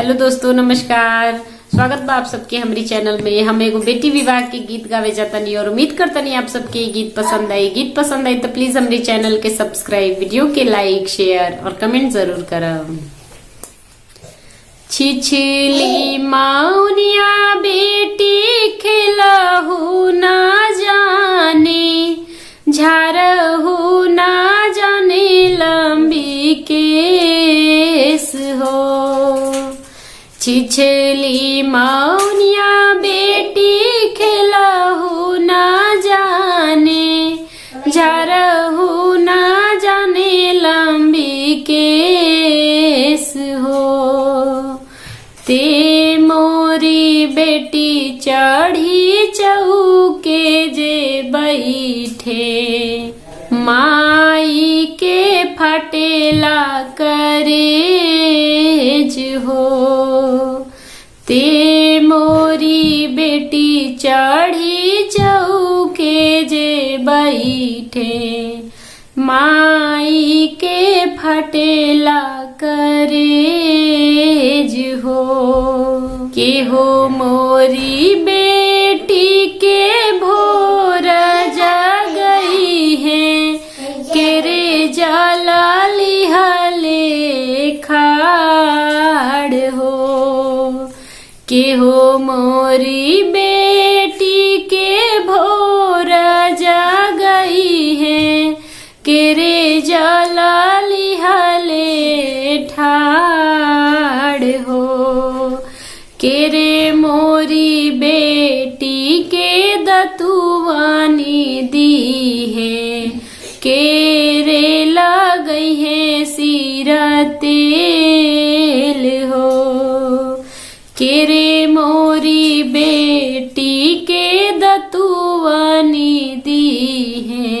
Hello दोस्तों, नमस्कार। स्वागत बा आप सबके हमारी चैनल में। हम एगो बेटी विवाह के गीत गावे जातनी और उम्मीद करतनी आप सबके ये गीत पसंद आई। गीत पसंद आई तो प्लीज हमारे चैनल के सब्सक्राइब, वीडियो के लाइक, शेयर और कमेंट जरूर करम। छिछली माउनिया बेटी खेलहु ना जाने, झारहु ना जाने लंबी केस हो। छिछली माउनिया बेटी खेलहु ना जाने, झारहु ना जाने लंबी केस हो। ते मोरी बेटी चढ़ी चौके जे बैठे, माई के फटेला करेज हो। ते मोरी बेटी चढ़ी चौके जे बैठे, माई के फटेला करेज हो। के हो मोरी बेटी के भोर जगई है, केरे जलाली हले खाड़ हो। के हो मोरी बेटी के भोर जगई है, केरे जलाली हले ठाड़ हो। केरे मोरी बेटी के दतुआनी दी है, केरे लगई है सिरा तेल हो। केरे मोरी बेटी के दतुआनी दी है,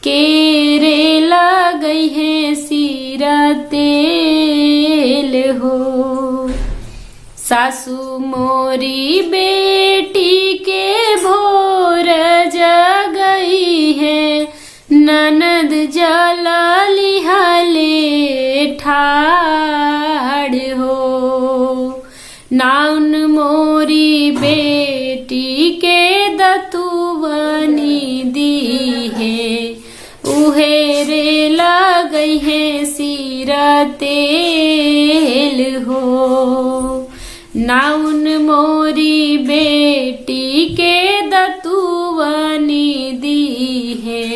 केरे लगई है सिरा तेल हो। सासू मोरी बेटी के भोर जगई है, ननद जलाली हले ठाड़ हो। नाउन मोरी बेटी के दतुआनी दी है, उहे रे लगई है सिरा तेल हो। नाउन मोरी बेटी के दतुआनी दी है,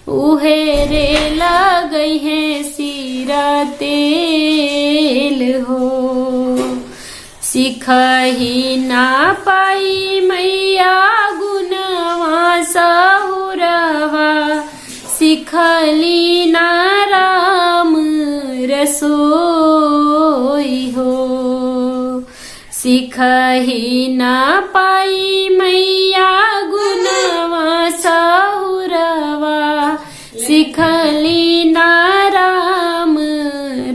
उहे रे लगई है सिरा तेल हो। सिखही ना पाई मैया गुनवा सहुरवा, सिखली ना राम रसोई हो। सिखही ना पाई मैया गुनवा सहुरवा, सिखली ना राम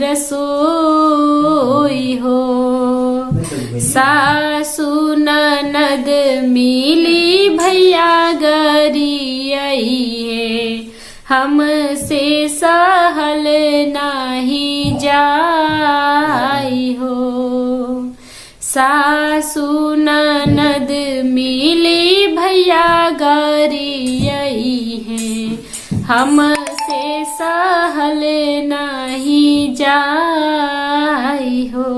रसोई हो। सासु ननद मिली भैया गरी आई है, हमसे सहल नाही जाई हो। सासु ननद मिली भैया गरी आई है, हमसे सहल नाही जाई हो।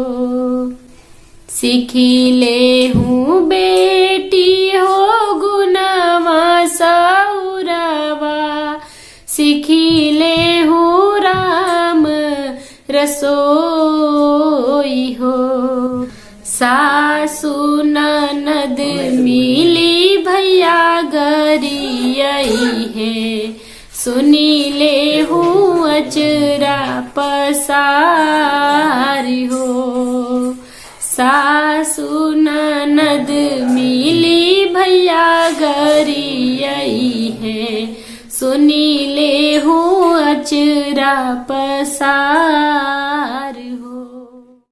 सीखी ले हूँ बेटी हो गुनवा सौरवा, सीखी ले हूँ राम रसोई हो। सासु ननद मिली भैया गरी आई है, सुनी ले हूँ अचरा पसारी हो। सासु ननद मिली भैया गरी आई है, सुनी ले हूँ अचरा पसारी